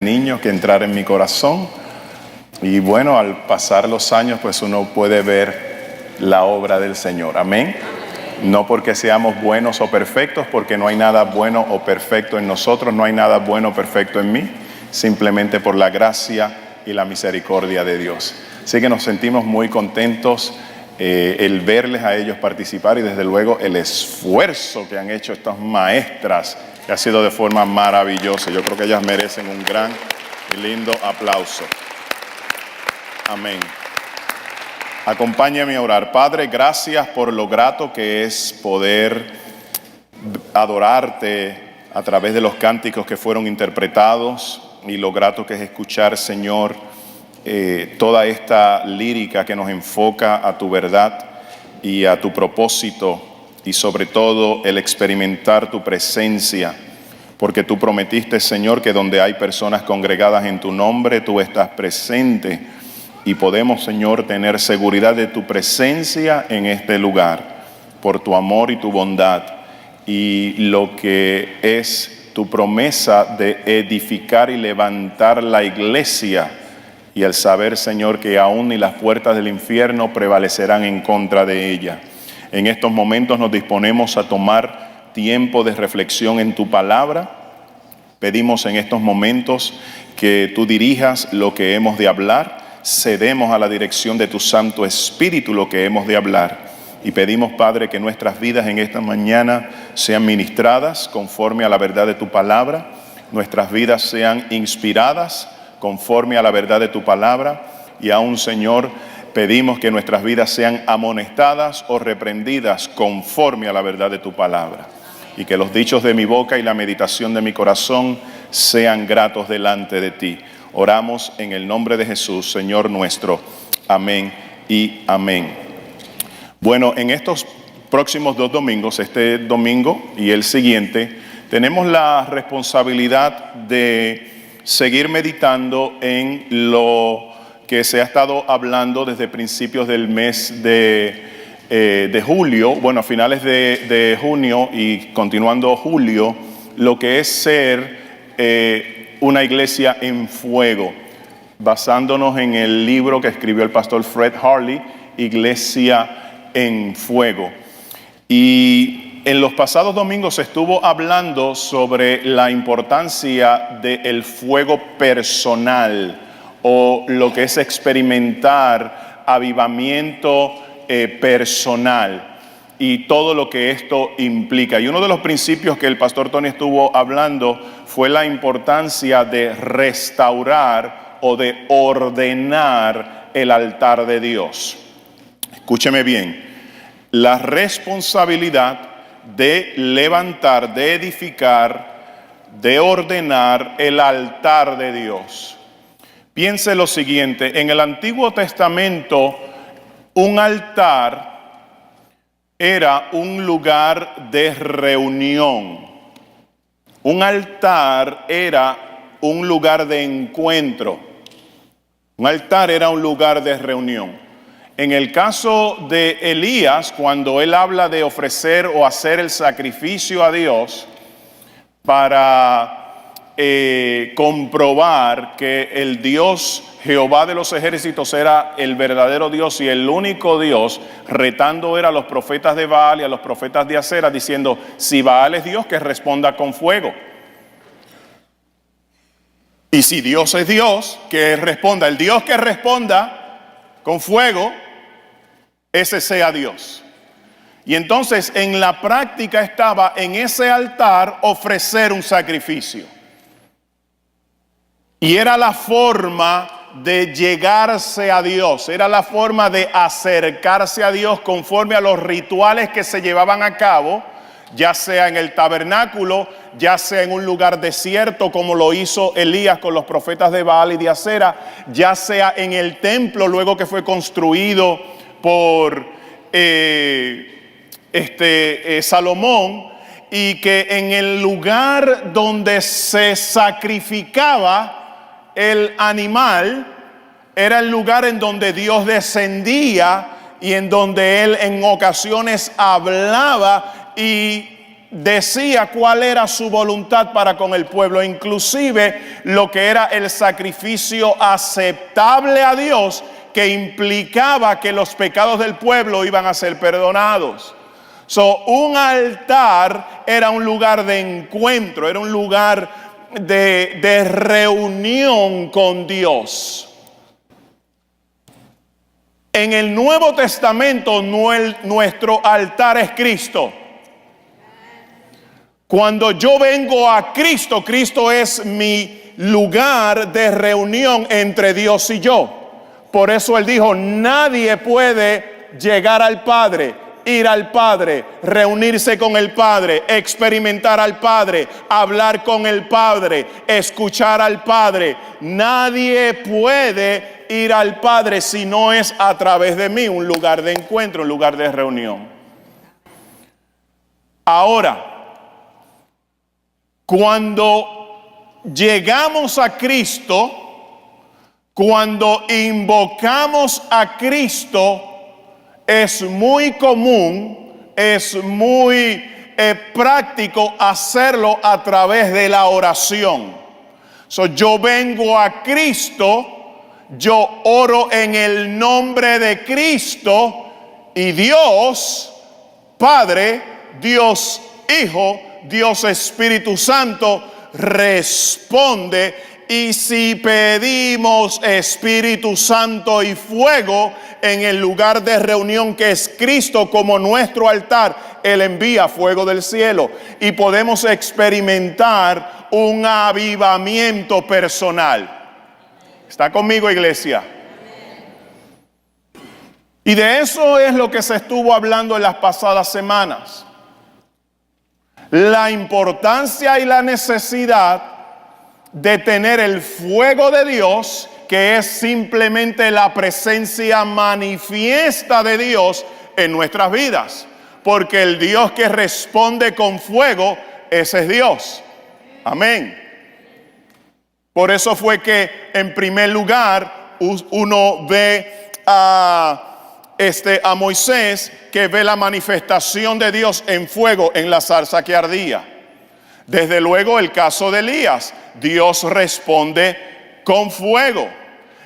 niño que entrara en mi corazón. Y bueno, al pasar los años, pues uno puede ver la obra del Señor. Amén. No porque seamos buenos o perfectos, porque no hay nada bueno o perfecto en nosotros, no hay nada bueno o perfecto en mí, simplemente por la gracia y la misericordia de Dios. Así que nos sentimos muy contentos el verles a ellos participar y desde luego el esfuerzo que han hecho estas maestras, que ha sido de forma maravillosa. Yo creo que ellas merecen un gran y lindo aplauso. Amén. Acompáñame a orar. Padre, gracias por lo grato que es poder adorarte a través de los cánticos que fueron interpretados y lo grato que es escuchar, Señor, toda esta lírica que nos enfoca a tu verdad y a tu propósito y sobre todo el experimentar tu presencia, porque tú prometiste, Señor, que donde hay personas congregadas en tu nombre, tú estás presente. Y podemos, Señor, tener seguridad de tu presencia en este lugar, por tu amor y tu bondad, y lo que es tu promesa de edificar y levantar la iglesia, y el saber, Señor, que aún ni las puertas del infierno prevalecerán en contra de ella. En estos momentos nos disponemos a tomar tiempo de reflexión en tu palabra. Pedimos en estos momentos que tú dirijas lo que hemos de hablar. Cedemos a la dirección de tu Santo Espíritu lo que hemos de hablar y pedimos, Padre, que nuestras vidas en esta mañana sean ministradas conforme a la verdad de tu palabra, nuestras vidas sean inspiradas conforme a la verdad de tu palabra y aún, Señor, pedimos que nuestras vidas sean amonestadas o reprendidas conforme a la verdad de tu palabra y que los dichos de mi boca y la meditación de mi corazón sean gratos delante de ti. Oramos en el nombre de Jesús, Señor nuestro. Amén y amén. Bueno, en estos próximos 2 domingos, este domingo y el siguiente, tenemos la responsabilidad de seguir meditando en lo que se ha estado hablando desde principios del mes de julio, bueno, a finales de junio y continuando julio, lo que es ser una iglesia en fuego, basándonos en el libro que escribió el pastor Fred Harley, Iglesia en Fuego. Y en los pasados domingos se estuvo hablando sobre la importancia del fuego personal o lo que es experimentar avivamiento personal y todo lo que esto implica. Y uno de los principios que el pastor Tony estuvo hablando fue la importancia de restaurar o de ordenar el altar de Dios. Escúcheme bien, la responsabilidad de levantar, de edificar, de ordenar el altar de Dios. Piense lo siguiente, en el Antiguo Testamento un altar era un lugar de reunión. Un altar era un lugar de encuentro. Un altar era un lugar de reunión. En el caso de Elías, cuando él habla de ofrecer o hacer el sacrificio a Dios para comprobar que el Dios Jehová de los ejércitos era el verdadero Dios y el único Dios, retando era a los profetas de Baal y a los profetas de Acera, diciendo, si Baal es Dios, que responda con fuego. Y si Dios es Dios, que responda. El Dios que responda con fuego, ese sea Dios. Y entonces en la práctica estaba en ese altar ofrecer un sacrificio. Y era la forma de llegarse a Dios, era la forma de acercarse a Dios conforme a los rituales que se llevaban a cabo, ya sea en el tabernáculo, ya sea en un lugar desierto como lo hizo Elías con los profetas de Baal y de Acera, ya sea en el templo luego que fue construido por Salomón, y que en el lugar donde se sacrificaba el animal era el lugar en donde Dios descendía y en donde Él en ocasiones hablaba y decía cuál era su voluntad para con el pueblo, inclusive lo que era el sacrificio aceptable a Dios, que implicaba que los pecados del pueblo iban a ser perdonados. Un altar era un lugar de encuentro, era un lugar de reunión con Dios. En el Nuevo Testamento nuestro altar es Cristo. Cuando yo vengo a Cristo, Cristo es mi lugar de reunión entre Dios y yo. Por eso Él dijo, nadie puede llegar al Padre, ir al Padre, reunirse con el Padre, experimentar al Padre, hablar con el Padre, escuchar al Padre. Nadie puede ir al Padre si no es a través de mí, un lugar de encuentro, un lugar de reunión. Ahora, cuando llegamos a Cristo, cuando invocamos a Cristo, es muy común, es muy práctico hacerlo a través de la oración. Yo vengo a Cristo, yo oro en el nombre de Cristo y Dios Padre, Dios Hijo, Dios Espíritu Santo responde. Y si pedimos Espíritu Santo y fuego en el lugar de reunión que es Cristo como nuestro altar, Él envía fuego del cielo y podemos experimentar un avivamiento personal. ¿Está conmigo, iglesia? Y de eso es lo que se estuvo hablando en las pasadas semanas. La importancia y la necesidad de tener el fuego de Dios, que es simplemente la presencia manifiesta de Dios en nuestras vidas. Porque el Dios que responde con fuego, ese es Dios. Amén. Por eso fue que en primer lugar uno ve a Moisés, que ve la manifestación de Dios en fuego en la zarza que ardía. Desde luego el caso de Elías, Dios responde con fuego.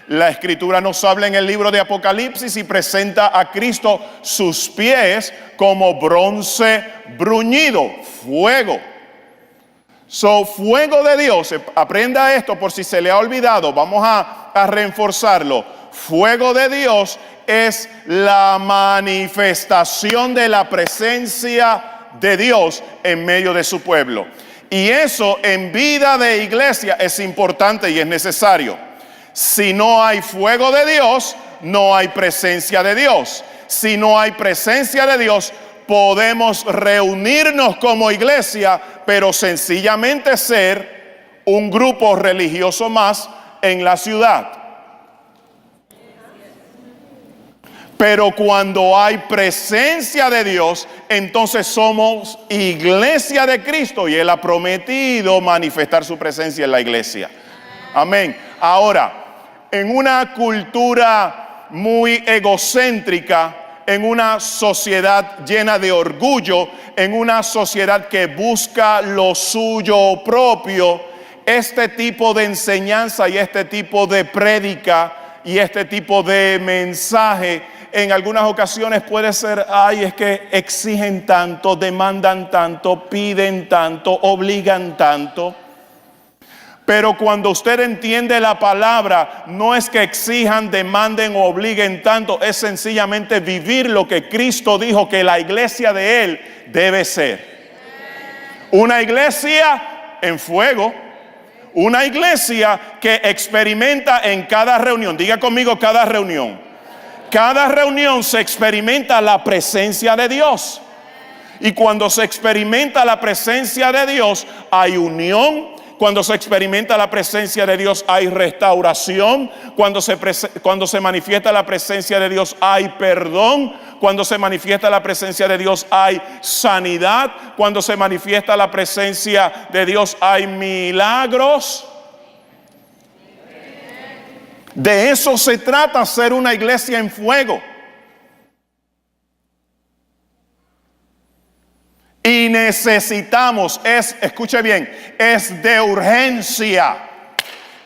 La Escritura nos habla en el libro de Apocalipsis y presenta a Cristo sus pies como bronce bruñido, fuego. Fuego de Dios, aprenda esto por si se le ha olvidado, vamos a reforzarlo. Fuego de Dios es la manifestación de la presencia de Dios en medio de su pueblo. Y eso en vida de iglesia es importante y es necesario. Si no hay fuego de Dios, no hay presencia de Dios. Si no hay presencia de Dios, podemos reunirnos como iglesia, pero sencillamente ser un grupo religioso más en la ciudad. Pero cuando hay presencia de Dios, entonces somos iglesia de Cristo y Él ha prometido manifestar su presencia en la iglesia. Amén. Ahora, en una cultura muy egocéntrica, en una sociedad llena de orgullo, en una sociedad que busca lo suyo propio, este tipo de enseñanza y este tipo de prédica y este tipo de mensaje en algunas ocasiones puede ser, es que exigen tanto, demandan tanto, piden tanto, obligan tanto. Pero cuando usted entiende la palabra, no es que exijan, demanden o obliguen tanto, es sencillamente vivir lo que Cristo dijo que la iglesia de Él debe ser. Una iglesia en fuego, una iglesia que experimenta en cada reunión. Diga conmigo, cada reunión. Cada reunión se experimenta la presencia de Dios. Y cuando se experimenta la presencia de Dios, hay unión. Cuando se experimenta la presencia de Dios, hay restauración. Cuando se manifiesta la presencia de Dios, hay perdón. Cuando se manifiesta la presencia de Dios, hay sanidad. Cuando se manifiesta la presencia de Dios, hay milagros. De eso se trata, ser una iglesia en fuego. Y necesitamos, escuche bien, es de urgencia.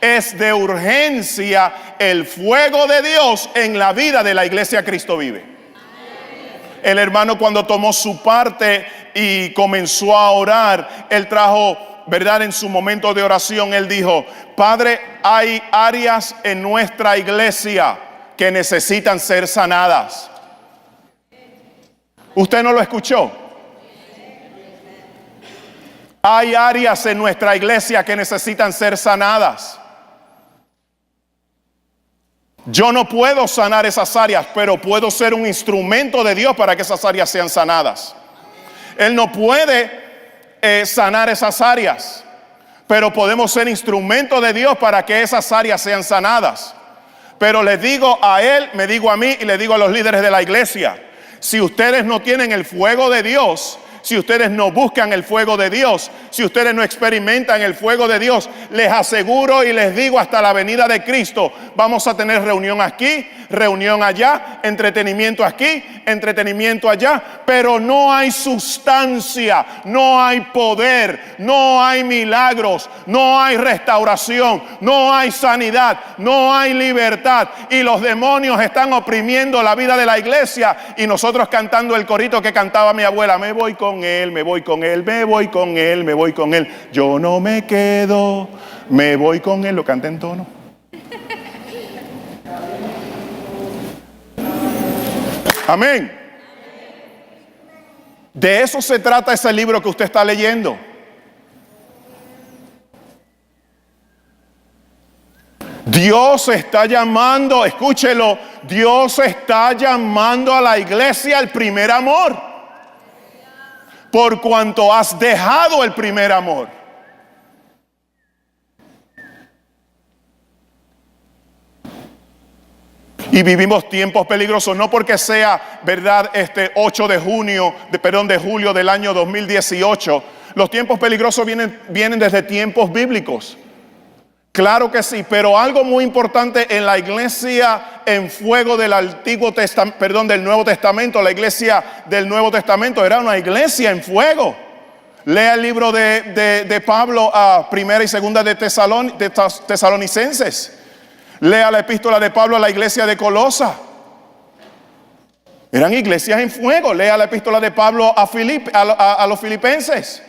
Es de urgencia el fuego de Dios en la vida de la iglesia Cristo Vive. El hermano, cuando tomó su parte y comenzó a orar, él trajo, ¿verdad? En su momento de oración, él dijo: Padre, hay áreas en nuestra iglesia que necesitan ser sanadas. ¿Usted no lo escuchó? Hay áreas en nuestra iglesia que necesitan ser sanadas. Yo no puedo sanar esas áreas, pero puedo ser un instrumento de Dios para que esas áreas sean sanadas. Él no puede sanar esas áreas, pero podemos ser instrumento de Dios para que esas áreas sean sanadas. Pero le digo a él, me digo a mí y le digo a los líderes de la iglesia: si ustedes no tienen el fuego de Dios, si ustedes no buscan el fuego de Dios, si ustedes no experimentan el fuego de Dios, les aseguro y les digo, hasta la venida de Cristo vamos a tener reunión aquí, reunión allá, entretenimiento aquí, entretenimiento allá, pero no hay sustancia, no hay poder, no hay milagros, no hay restauración, no hay sanidad, no hay libertad, y los demonios están oprimiendo la vida de la iglesia, y nosotros cantando el corito que cantaba mi abuela: me voy con él, me voy con él, me voy con él, me voy con él, yo no me quedo, me voy con él. Lo canté en tono. Amén. De eso se trata ese libro que usted está leyendo. Dios está llamando, escúchelo, Dios está llamando a la iglesia al primer amor, por cuanto has dejado el primer amor. Y vivimos tiempos peligrosos, no porque sea, verdad, 8 de julio del año 2018. Los tiempos peligrosos vienen desde tiempos bíblicos. Claro que sí, pero algo muy importante en la iglesia en fuego del del Nuevo Testamento, la iglesia del Nuevo Testamento era una iglesia en fuego. Lea el libro de Pablo a Primera y Segunda de Tesalonicenses. Lea la epístola de Pablo a la iglesia de Colosa. Eran iglesias en fuego. Lea la epístola de Pablo a los filipenses.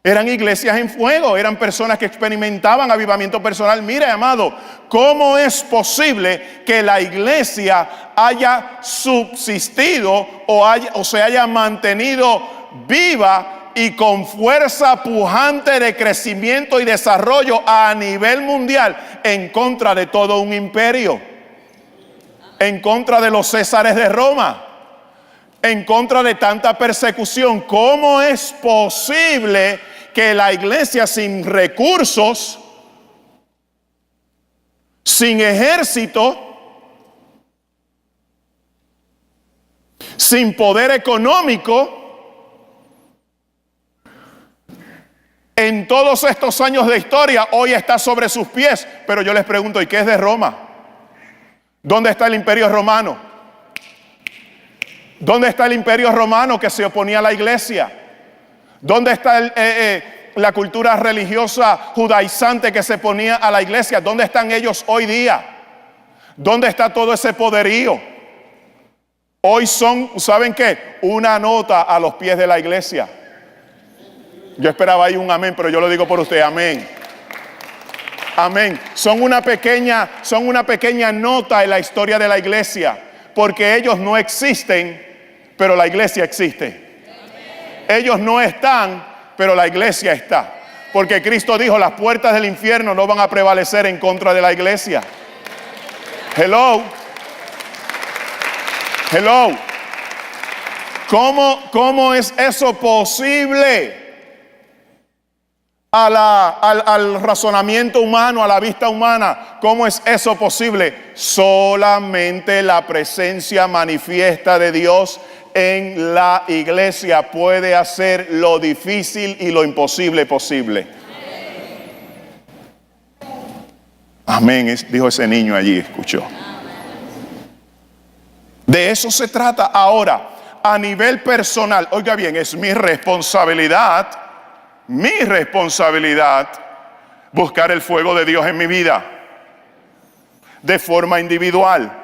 Eran iglesias en fuego. Eran personas que experimentaban avivamiento personal. Mire, amado, ¿cómo es posible que la iglesia haya subsistido o se haya mantenido viva y con fuerza pujante de crecimiento y desarrollo a nivel mundial en contra de todo un imperio, en contra de los Césares de Roma, en contra de tanta persecución? ¿Cómo es posible que la iglesia sin recursos, sin ejército, sin poder económico, en todos estos años de historia, hoy está sobre sus pies? Pero yo les pregunto, ¿y qué es de Roma? ¿Dónde está el imperio romano? ¿Dónde está el imperio romano que se oponía a la iglesia? ¿Dónde está la cultura religiosa judaizante que se oponía a la iglesia? ¿Dónde están ellos hoy día? ¿Dónde está todo ese poderío? Hoy son, ¿saben qué? Una nota a los pies de la iglesia. Yo esperaba ahí un amén, pero yo lo digo por usted: amén. Amén. Son una pequeña nota en la historia de la iglesia, porque ellos no existen, pero la iglesia existe. Ellos no están, pero la iglesia está. Porque Cristo dijo: las puertas del infierno no van a prevalecer en contra de la iglesia. Hello. Hello. ¿Cómo es eso posible? Al razonamiento humano, a la vista humana, ¿cómo es eso posible? Solamente la presencia manifiesta de Dios en la iglesia puede hacer lo difícil y lo imposible posible. Amén, dijo ese niño allí, escuchó. De eso se trata. Ahora, a nivel personal, oiga bien, es mi responsabilidad buscar el fuego de Dios en mi vida. De forma individual,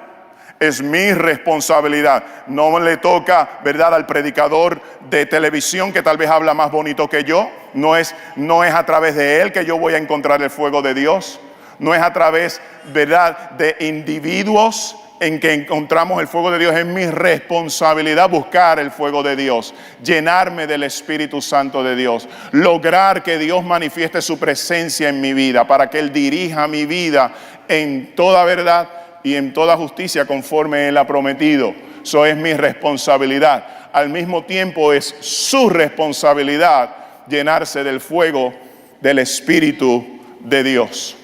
es mi responsabilidad. No le toca, ¿verdad?, al predicador de televisión que tal vez habla más bonito que yo. No es a través de él que yo voy a encontrar el fuego de Dios. No es a través, ¿verdad?, de individuos en que encontramos el fuego de Dios. Es mi responsabilidad buscar el fuego de Dios, llenarme del Espíritu Santo de Dios, lograr que Dios manifieste su presencia en mi vida, para que Él dirija mi vida en toda verdad y en toda justicia conforme Él ha prometido. Eso es mi responsabilidad. Al mismo tiempo es su responsabilidad llenarse del fuego del Espíritu de Dios.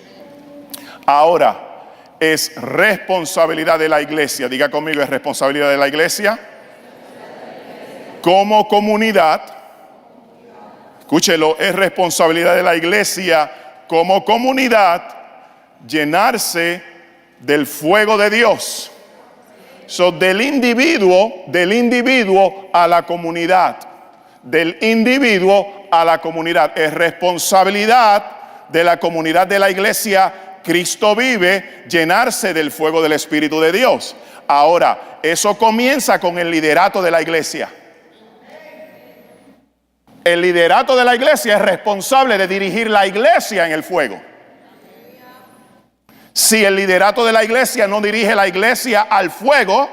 Ahora, es responsabilidad de la iglesia. Diga conmigo, es responsabilidad de la iglesia. Como comunidad, escúchelo, es responsabilidad de la iglesia como comunidad llenarse del fuego de Dios. Del individuo a la comunidad. Del individuo a la comunidad. Es responsabilidad de la comunidad de la iglesia Cristo vive, llenarse del fuego del Espíritu de Dios. Ahora, eso comienza con el liderato de la iglesia. El liderato de la iglesia es responsable de dirigir la iglesia en el fuego. Si el liderato de la iglesia no dirige la iglesia al fuego,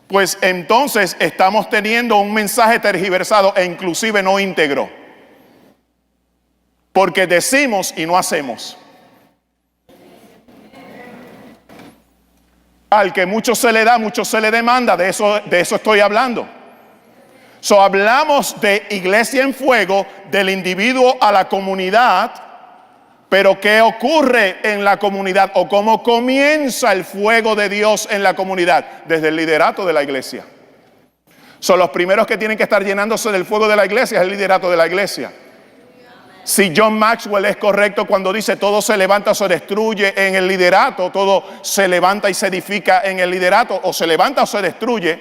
pues entonces estamos teniendo un mensaje tergiversado e inclusive no íntegro. Porque decimos y no hacemos. Al que mucho se le da, mucho se le demanda. De eso estoy hablando. Hablamos de iglesia en fuego, del individuo a la comunidad. Pero ¿qué ocurre en la comunidad? ¿O cómo comienza el fuego de Dios en la comunidad? Desde el liderato de la iglesia. Los primeros que tienen que estar llenándose del fuego de la iglesia es el liderato de la iglesia. Si John Maxwell es correcto cuando dice todo se levanta o se destruye en el liderato, todo se levanta y se edifica en el liderato, o se levanta o se destruye,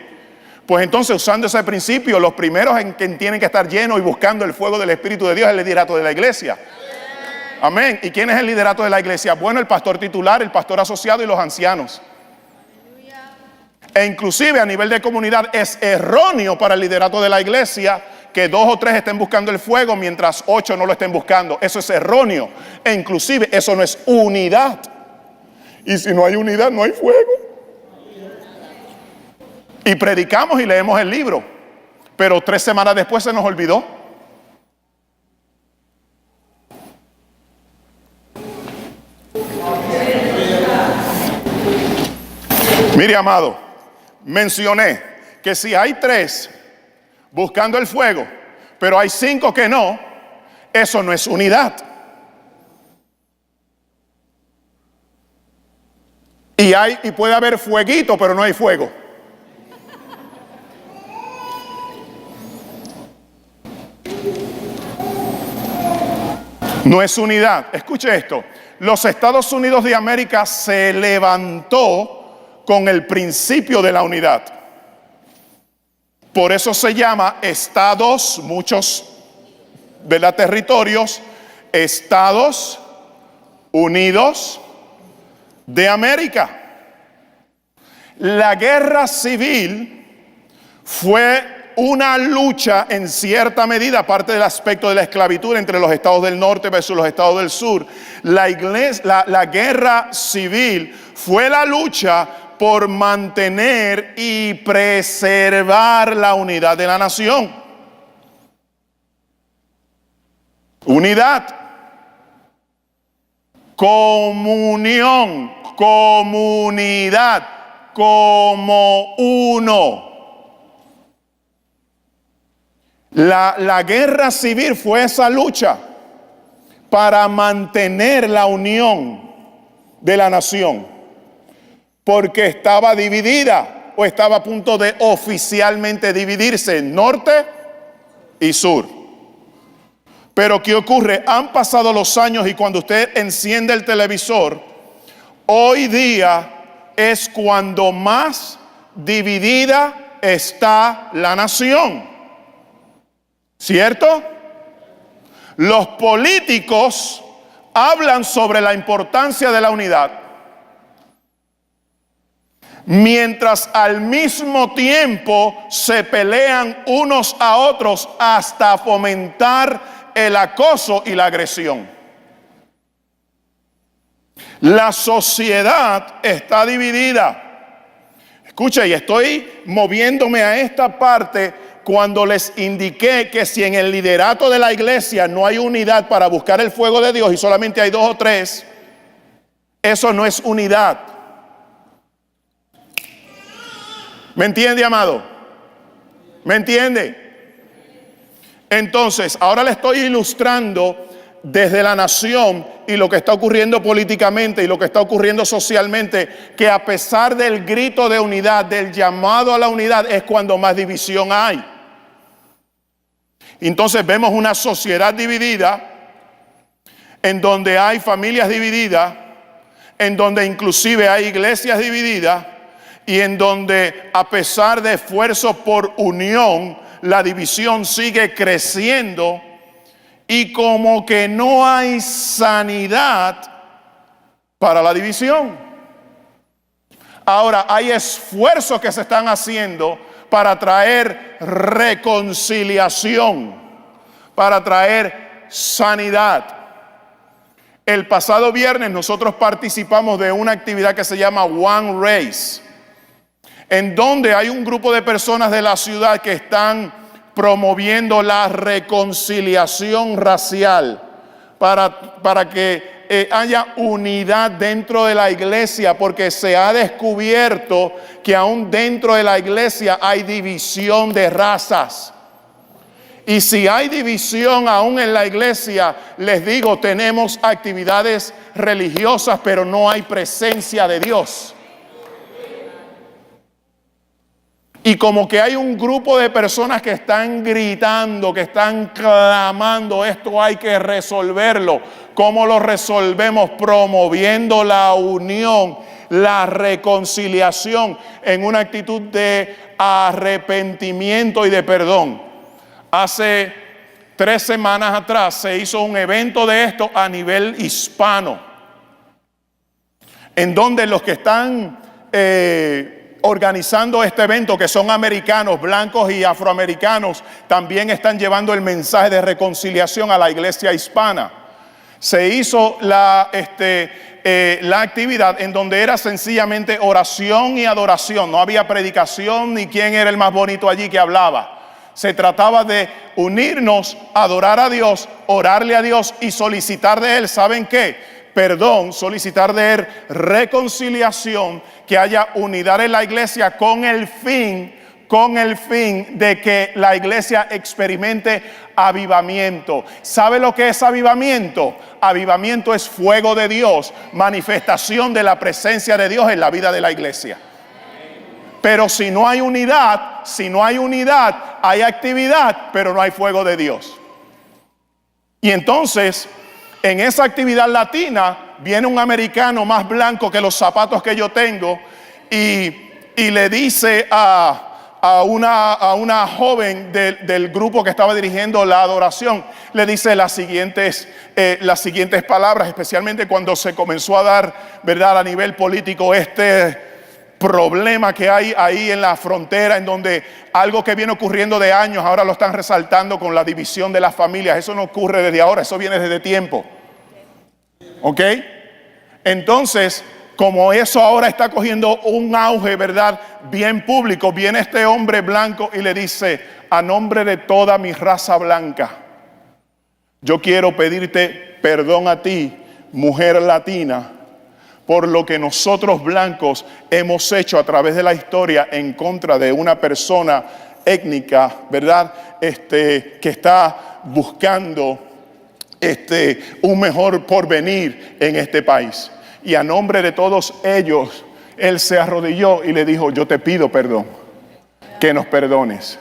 pues entonces, usando ese principio, los primeros en que tienen que estar llenos y buscando el fuego del Espíritu de Dios es el liderato de la iglesia. Amén. ¿Y quién es el liderato de la iglesia? Bueno, el pastor titular, el pastor asociado y los ancianos. E inclusive a nivel de comunidad es erróneo para el liderato de la iglesia que 2 o 3 estén buscando el fuego mientras 8 no lo estén buscando. Eso es erróneo. E inclusive eso no es unidad. Y si no hay unidad, no hay fuego. Y predicamos y leemos el libro, pero 3 semanas después se nos olvidó. Mire, amado, mencioné que si hay 3 buscando el fuego, pero hay 5 que no, eso no es unidad. Y puede haber fueguito, pero no hay fuego. No es unidad. Escuche esto. Los Estados Unidos de América se levantó con el principio de la unidad. Por eso se llama Estados, muchos de los territorios, Estados Unidos de América. La guerra civil fue una lucha en cierta medida, aparte del aspecto de la esclavitud entre los estados del norte versus los estados del sur. La guerra civil fue la lucha por mantener y preservar la unidad de la nación. Unidad, comunión, comunidad, como uno. La guerra civil fue esa lucha para mantener la unión de la nación, porque estaba dividida o estaba a punto de oficialmente dividirse en norte y sur. Pero ¿qué ocurre? Han pasado los años y cuando usted enciende el televisor, hoy día es cuando más dividida está la nación. ¿Cierto? Los políticos hablan sobre la importancia de la unidad, mientras al mismo tiempo se pelean unos a otros hasta fomentar el acoso y la agresión. La sociedad está dividida. Escucha, y estoy moviéndome a esta parte cuando les indiqué que si en el liderato de la iglesia no hay unidad para buscar el fuego de Dios y solamente hay 2 o 3, eso no es unidad. ¿Me entiende, amado? ¿Me entiende? Entonces, ahora le estoy ilustrando desde la nación y lo que está ocurriendo políticamente y lo que está ocurriendo socialmente, que a pesar del grito de unidad, del llamado a la unidad, es cuando más división hay. Entonces vemos una sociedad dividida, en donde hay familias divididas, en donde inclusive hay iglesias divididas, y en donde a pesar de esfuerzos por unión, la división sigue creciendo y como que no hay sanidad para la división. Ahora, hay esfuerzos que se están haciendo para traer reconciliación, para traer sanidad. El pasado viernes nosotros participamos de una actividad que se llama One Race, en donde hay un grupo de personas de la ciudad que están promoviendo la reconciliación racial para que haya unidad dentro de la iglesia, porque se ha descubierto que aún dentro de la iglesia hay división de razas. Y si hay división aún en la iglesia, les digo, tenemos actividades religiosas, pero no hay presencia de Dios. Y como que hay un grupo de personas que están gritando, que están clamando, esto hay que resolverlo. ¿Cómo lo resolvemos? Promoviendo la unión, la reconciliación en una actitud de arrepentimiento y de perdón. Hace 3 semanas atrás se hizo un evento de esto a nivel hispano, en donde los que están organizando este evento, que son americanos, blancos y afroamericanos, también están llevando el mensaje de reconciliación a la iglesia hispana. Se hizo la actividad en donde era sencillamente oración y adoración. No había predicación ni quién era el más bonito allí que hablaba. Se trataba de unirnos, adorar a Dios, orarle a Dios y solicitar de Él, ¿saben qué? Perdón, solicitar de Él reconciliación, que haya unidad en la iglesia con el fin de que la iglesia experimente avivamiento. ¿Sabe lo que es avivamiento? Avivamiento es fuego de Dios, manifestación de la presencia de Dios en la vida de la iglesia. Pero si no hay unidad, hay actividad, pero no hay fuego de Dios. Y entonces, en esa actividad latina, viene un americano más blanco que los zapatos que yo tengo y le dice a una joven del grupo que estaba dirigiendo la adoración, le dice las siguientes palabras, especialmente cuando se comenzó a dar, ¿verdad?, a nivel político problema que hay ahí en la frontera, en donde algo que viene ocurriendo de años, ahora lo están resaltando con la división de las familias. Eso no ocurre desde ahora, eso viene desde tiempo. ¿Ok? Entonces, como eso ahora está cogiendo un auge, ¿verdad?, bien público, viene este hombre blanco y le dice: a nombre de toda mi raza blanca, yo quiero pedirte perdón a ti, mujer latina, por lo que nosotros blancos hemos hecho a través de la historia en contra de una persona étnica, ¿verdad?, que está buscando un mejor porvenir en este país. Y a nombre de todos ellos, él se arrodilló y le dijo: yo te pido perdón, que nos perdones.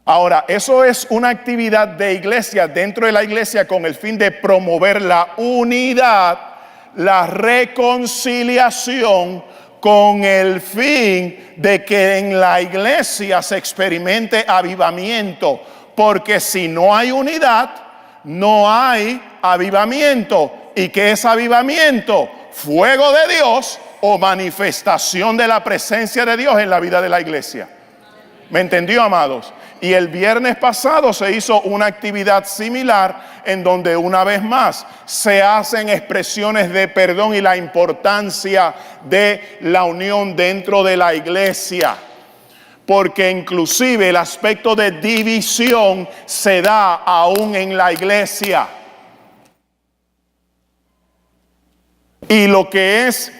Ahora, eso es una actividad de iglesia, dentro de la iglesia, con el fin de promover la unidad, la reconciliación con el fin de que en la iglesia se experimente avivamiento. Porque si no hay unidad, no hay avivamiento. ¿Y qué es avivamiento? Fuego de Dios o manifestación de la presencia de Dios en la vida de la iglesia. ¿Me entendió, amados? Y el viernes pasado se hizo una actividad similar en donde una vez más se hacen expresiones de perdón y la importancia de la unión dentro de la iglesia. Porque inclusive el aspecto de división se da aún en la iglesia. Y lo que es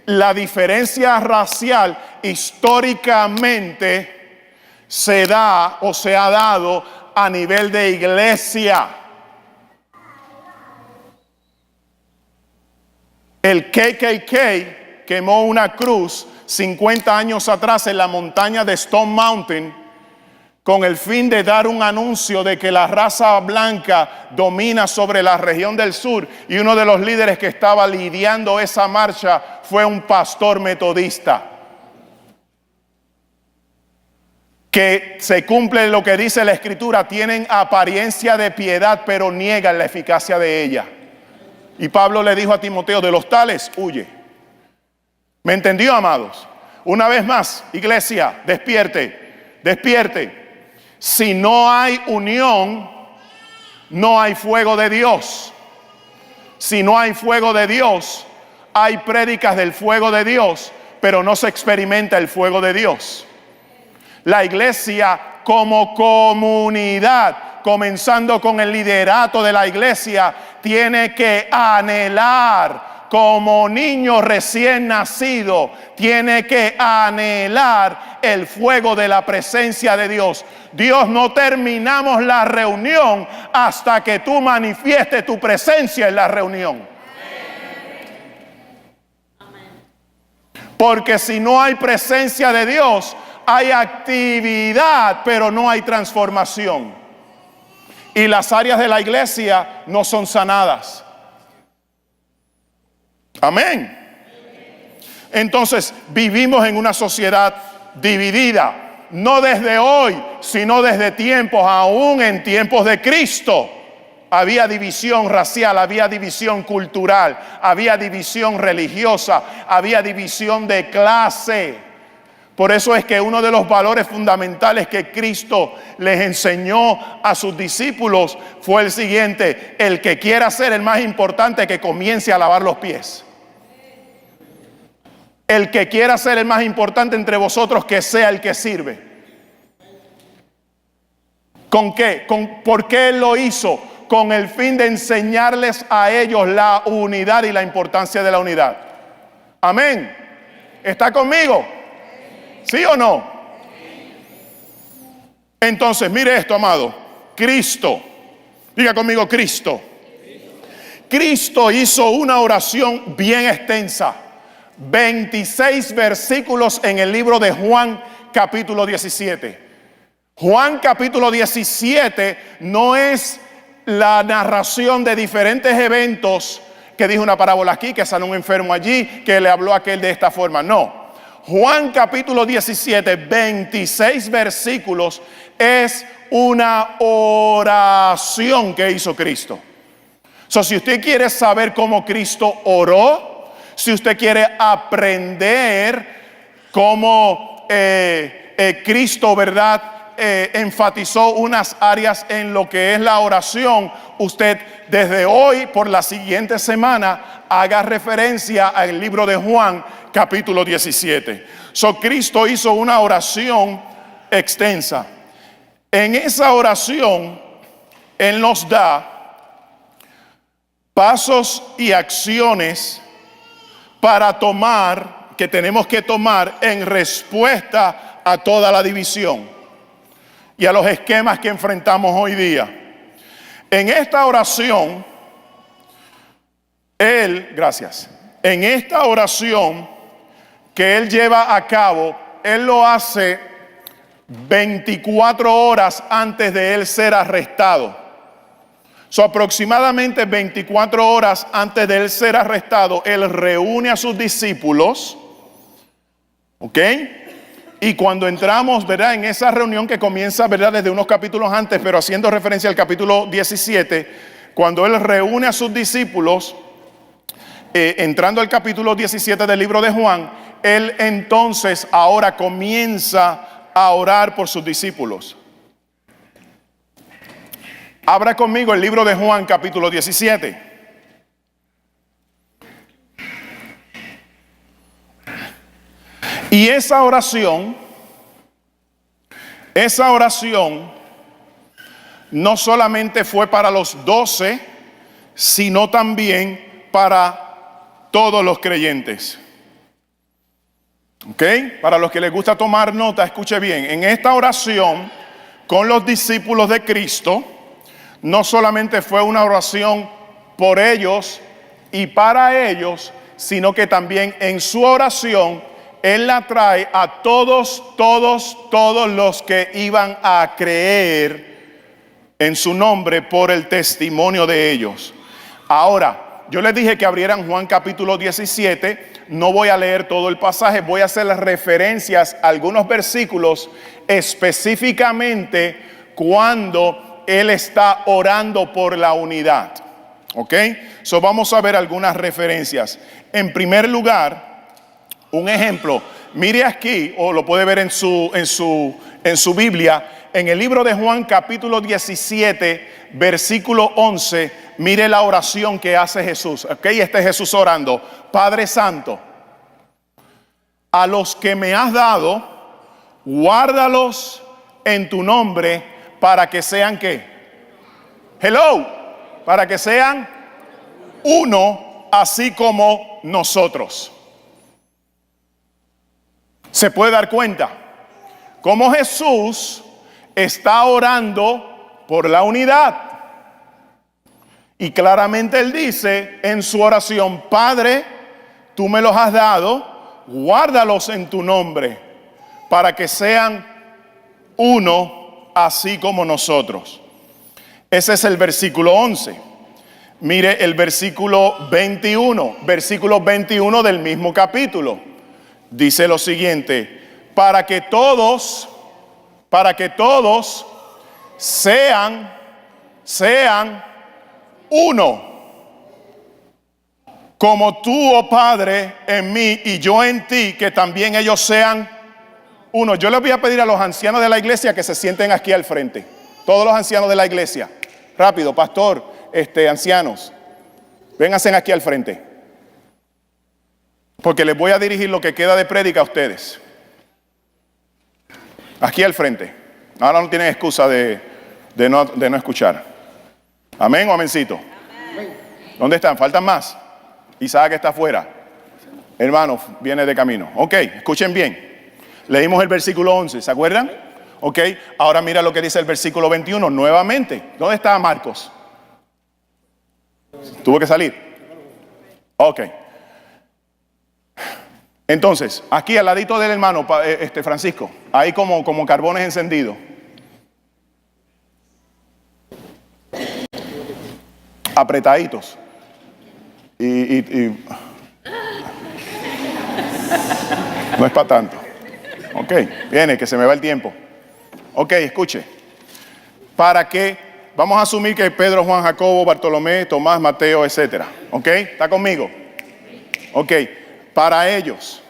la diferencia racial históricamente se da o se ha dado a nivel de iglesia. El KKK quemó una cruz 50 años atrás en la montaña de Stone Mountain con el fin de dar un anuncio de que la raza blanca domina sobre la región del sur, y uno de los líderes que estaba lidiando esa marcha fue un pastor metodista. Que se cumple lo que dice la Escritura: tienen apariencia de piedad, pero niegan la eficacia de ella. Y Pablo le dijo a Timoteo: de los tales huye. ¿Me entendió, amados? Una vez más, iglesia, despierte, despierte. Si no hay unión, no hay fuego de Dios. Si no hay fuego de Dios, hay prédicas del fuego de Dios, pero no se experimenta el fuego de Dios. La iglesia como comunidad, comenzando con el liderato de la iglesia, tiene que anhelar, como niño recién nacido, tiene que anhelar el fuego de la presencia de Dios. Dios, no terminamos la reunión hasta que tú manifiestes tu presencia en la reunión. Porque si no hay presencia de Dios, hay actividad, pero no hay transformación. Y las áreas de la iglesia no son sanadas. Amén. Entonces, vivimos en una sociedad dividida. No desde hoy, sino desde tiempos, aún en tiempos de Cristo. Había división racial, había división cultural, había división religiosa, había división de clase. Por eso es que uno de los valores fundamentales que Cristo les enseñó a sus discípulos fue el siguiente: el que quiera ser el más importante, que comience a lavar los pies. El que quiera ser el más importante entre vosotros, que sea el que sirve. ¿Con qué? ¿Por qué Él lo hizo? Con el fin de enseñarles a ellos la unidad y la importancia de la unidad. Amén. ¿Está conmigo? ¿Sí o no? Entonces, mire esto, amado. Cristo, diga conmigo, Cristo. Cristo hizo una oración bien extensa. 26 versículos en el libro de Juan capítulo 17. Juan capítulo 17 no es la narración de diferentes eventos, que dijo una parábola aquí, que sanó un enfermo allí, que le habló a aquel de esta forma. No. Juan capítulo 17, 26 versículos, es una oración que hizo Cristo. Si usted quiere saber cómo Cristo oró, si usted quiere aprender cómo Cristo, ¿verdad?, enfatizó unas áreas en lo que es la oración, usted desde hoy por la siguiente semana haga referencia al libro de Juan capítulo 17. Cristo hizo una oración extensa. En esa oración Él nos da pasos y acciones para tomar, que tenemos que tomar en respuesta a toda la división y a los esquemas que enfrentamos hoy día. En esta oración, en esta oración que Él lleva a cabo, Él lo hace 24 horas antes de Él ser arrestado. Aproximadamente 24 horas antes de Él ser arrestado, Él reúne a sus discípulos ¿Ok? Y cuando entramos, ¿verdad?, en esa reunión que comienza, ¿verdad?, desde unos capítulos antes, pero haciendo referencia al capítulo 17, cuando Él reúne a sus discípulos, entrando al capítulo 17 del libro de Juan, Él entonces ahora comienza a orar por sus discípulos. Abra conmigo el libro de Juan, capítulo 17. Y esa oración no solamente fue para los 12, sino también para todos los creyentes. ¿Ok? Para los que les gusta tomar nota, escuche bien. En esta oración con los discípulos de Cristo, no solamente fue una oración por ellos y para ellos, sino que también en su oración Él la trae a todos los que iban a creer en su nombre por el testimonio de ellos. Ahora, yo les dije que abrieran Juan capítulo 17. No voy a leer todo el pasaje, voy a hacer las referencias a algunos versículos específicamente cuando Él está orando por la unidad. ¿Ok? So vamos a ver algunas referencias. En primer lugar, un ejemplo, mire aquí, o lo puede ver en su Biblia, en el libro de Juan capítulo 17, versículo 11, mire la oración que hace Jesús. Ok, este es Jesús orando: Padre Santo, a los que me has dado, guárdalos en tu nombre para que sean ¿qué? Hello, para que sean uno, así como nosotros. Se puede dar cuenta cómo Jesús está orando por la unidad. Y claramente Él dice en su oración: Padre, tú me los has dado, guárdalos en tu nombre, para que sean uno, así como nosotros. Ese es el versículo 11. Mire el versículo 21 del mismo capítulo. Dice lo siguiente: para que todos sean uno, como tú, oh Padre, en mí y yo en ti, que también ellos sean uno. Yo les voy a pedir a los ancianos de la iglesia que se sienten aquí al frente. Todos los ancianos de la iglesia. Rápido, pastor, ancianos, vénganse aquí al frente, porque les voy a dirigir lo que queda de prédica a ustedes. Aquí al frente. Ahora no tienen excusa de no escuchar. Amén o amencito. Amén. ¿Dónde están? ¿Faltan más? Isaac está afuera. Hermano, viene de camino. Ok, escuchen bien. Leímos el versículo 11, ¿se acuerdan? Ok, ahora mira lo que dice el versículo 21 nuevamente. ¿Dónde está Marcos? ¿Tuvo que salir? Ok. Entonces, aquí al ladito del hermano Francisco, ahí como carbones encendidos. Apretaditos. Y no es para tanto. Ok, viene, que se me va el tiempo. Ok, escuche. Para que, vamos a asumir que Pedro, Juan, Jacobo, Bartolomé, Tomás, Mateo, etcétera. Ok, ¿está conmigo? Ok, para ellos.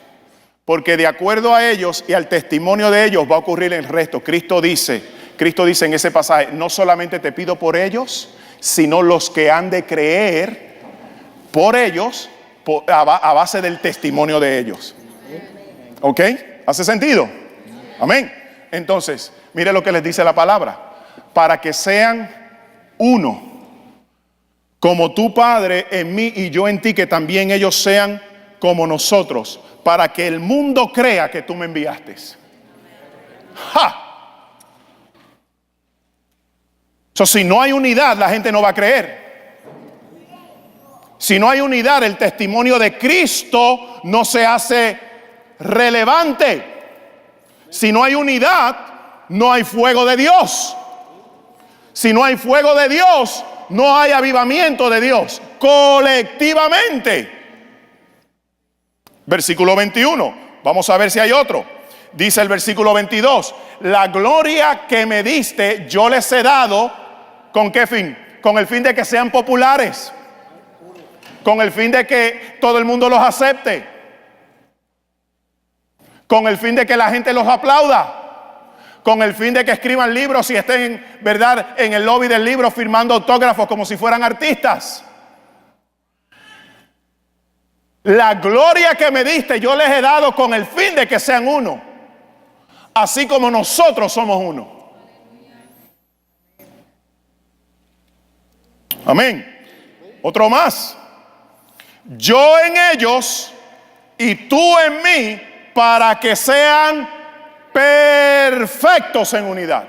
Porque de acuerdo a ellos y al testimonio de ellos va a ocurrir el resto. Cristo dice en ese pasaje: no solamente te pido por ellos, sino los que han de creer por ellos a base del testimonio de ellos. ¿Ok? ¿Hace sentido? Amén. Entonces, mire lo que les dice la palabra: para que sean uno, como tu Padre en mí y yo en ti, que también ellos sean como nosotros, para que el mundo crea que tú me enviaste. ¡Ja! Si no hay unidad, la gente no va a creer. Si no hay unidad, el testimonio de Cristo no se hace relevante. Si no hay unidad, no hay fuego de Dios. Si no hay fuego de Dios, no hay avivamiento de Dios colectivamente. Versículo 21. Vamos a ver si hay otro. Dice el versículo 22, la gloria que me diste yo les he dado, ¿con qué fin? Con el fin de que sean populares, con el fin de que todo el mundo los acepte, con el fin de que la gente los aplauda, con el fin de que escriban libros y estén, ¿verdad?, en el lobby del libro firmando autógrafos como si fueran artistas. La gloria que me diste yo les he dado con el fin de que sean uno, así como nosotros somos uno. Amén. Otro más. Yo en ellos y tú en mí, para que sean perfectos en unidad.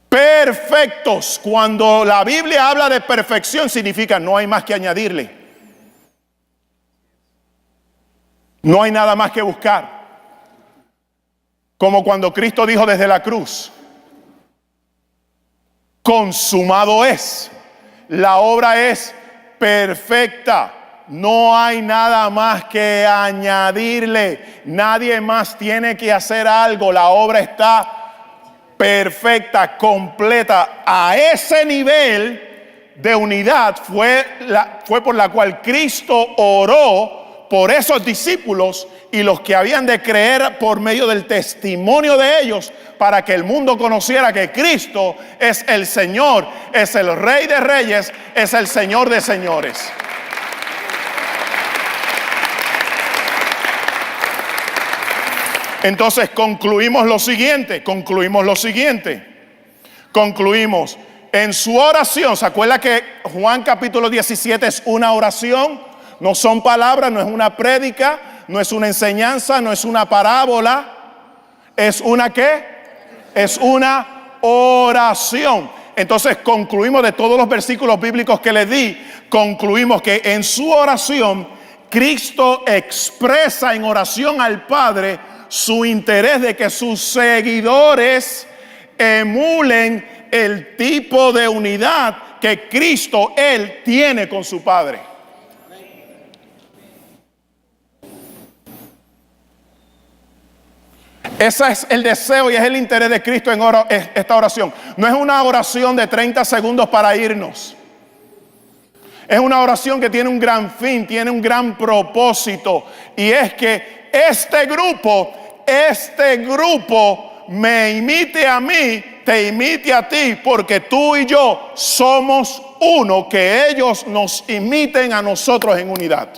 Perfectos. Cuando la Biblia habla de perfección, significa no hay más que añadirle. No hay nada más que buscar. Como cuando Cristo dijo desde la cruz, consumado es. La obra es perfecta. No hay nada más que añadirle. Nadie más tiene que hacer algo. La obra está perfecta, completa. A ese nivel de unidad fue por la cual Cristo oró por esos discípulos y los que habían de creer por medio del testimonio de ellos, para que el mundo conociera que Cristo es el Señor, es el Rey de Reyes, es el Señor de Señores. Entonces concluimos lo siguiente. En su oración, ¿se acuerda que Juan capítulo 17 es una oración? No son palabras, no es una prédica, no es una enseñanza, no es una parábola. ¿Es una qué? Es una oración. Entonces concluimos de todos los versículos bíblicos que les di, concluimos que en su oración Cristo expresa en oración al Padre su interés de que sus seguidores emulen el tipo de unidad que Cristo, Él, tiene con su Padre. Ese es el deseo y es el interés de Cristo en esta oración. No es una oración de 30 segundos para irnos. Es una oración que tiene un gran fin, tiene un gran propósito. Y es que este grupo me imite a mí, te imite a ti, porque tú y yo somos uno, que ellos nos imiten a nosotros en unidad.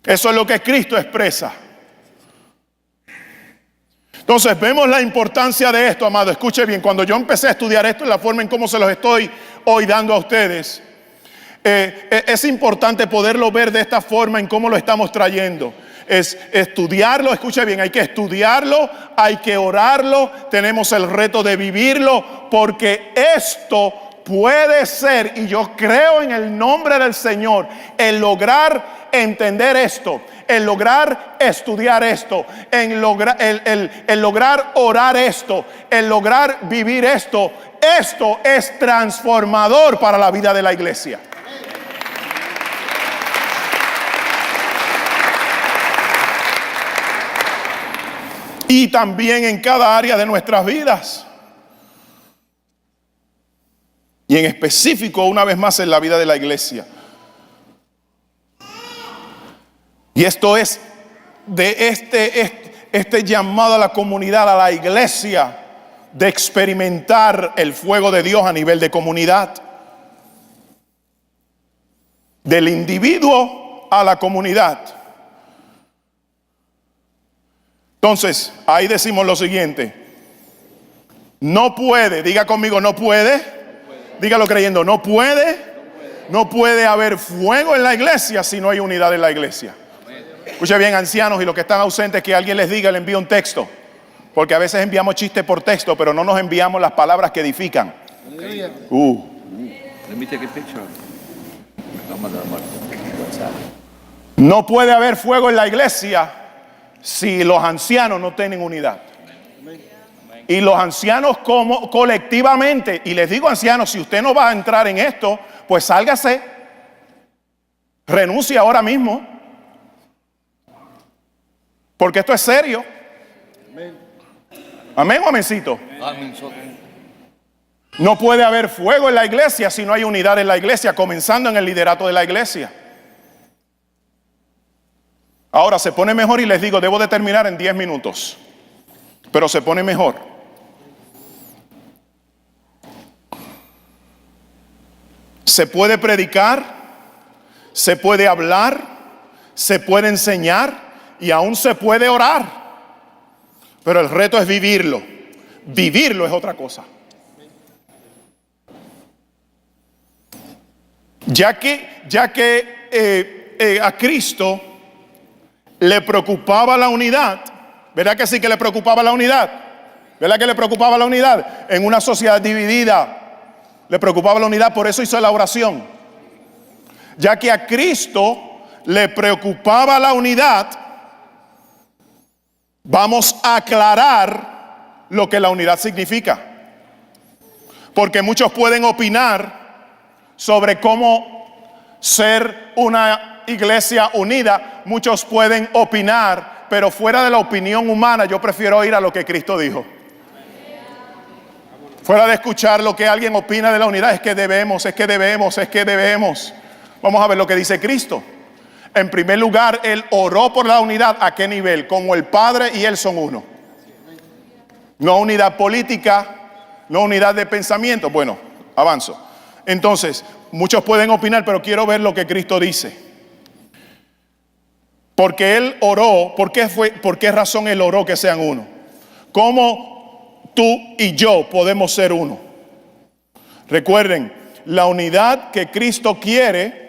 Eso es lo que Cristo expresa. Entonces vemos la importancia de esto, amado. Escuche bien, cuando yo empecé a estudiar esto, en la forma en cómo se los estoy hoy dando a ustedes, es importante poderlo ver de esta forma en cómo lo estamos trayendo. Es estudiarlo, escuche bien, hay que estudiarlo, hay que orarlo, tenemos el reto de vivirlo, porque esto puede ser, y yo creo en el nombre del Señor, el lograr entender esto, el lograr estudiar esto, el lograr orar esto, el lograr vivir esto, esto es transformador para la vida de la iglesia. Y también en cada área de nuestras vidas. Y en específico, una vez más, en la vida de la iglesia. Y esto es de este llamado a la comunidad, a la iglesia, de experimentar el fuego de Dios a nivel de comunidad. Del individuo a la comunidad. Entonces, ahí decimos lo siguiente. No puede, diga conmigo, no puede. Dígalo creyendo, no puede haber fuego en la iglesia si no hay unidad en la iglesia. Escuche bien, ancianos y los que están ausentes, que alguien les diga, le envíe un texto. Porque a veces enviamos chistes por texto, pero no nos enviamos las palabras que edifican. No puede haber fuego en la iglesia si los ancianos no tienen unidad. Y los ancianos colectivamente, y les digo ancianos, si usted no va a entrar en esto, pues sálgase, Renuncia ahora mismo, porque esto es serio. ¿Amén o amencito? No puede haber fuego en la iglesia si no hay unidad en la iglesia, comenzando en el liderato de la iglesia. Ahora se pone mejor y les digo, debo de terminar en 10 minutos, pero se pone mejor. Se puede predicar, se puede hablar, se puede enseñar y aún se puede orar, pero el reto es vivirlo. Vivirlo es otra cosa. Ya que a Cristo le preocupaba la unidad, ¿verdad que sí que le preocupaba la unidad? ¿Verdad que le preocupaba la unidad? En una sociedad dividida le preocupaba la unidad, por eso hizo la oración. Ya que a Cristo le preocupaba la unidad, vamos a aclarar lo que la unidad significa. Porque muchos pueden opinar sobre cómo ser una iglesia unida. Muchos pueden opinar, pero fuera de la opinión humana, yo prefiero ir a lo que Cristo dijo. Fuera de escuchar lo que alguien opina de la unidad, es que debemos. Vamos a ver lo que dice Cristo. En primer lugar, Él oró por la unidad. ¿A qué nivel? Como el Padre y Él son uno. No unidad política, no unidad de pensamiento. Bueno, avanzo. Entonces, muchos pueden opinar, pero quiero ver lo que Cristo dice. Porque Él oró, ¿por qué razón Él oró que sean uno? ¿Cómo tú y yo podemos ser uno? Recuerden, la unidad que Cristo quiere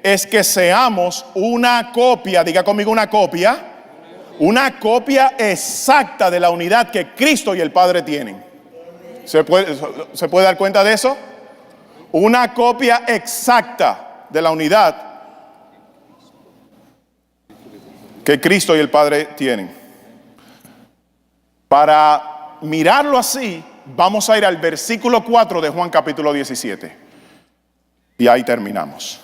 es que seamos una copia, diga conmigo una copia exacta de la unidad que Cristo y el Padre tienen. ¿Se puede dar cuenta de eso? Una copia exacta de la unidad que Cristo y el Padre tienen. Para mirarlo así, vamos a ir al versículo 4 de Juan capítulo 17. Y ahí terminamos.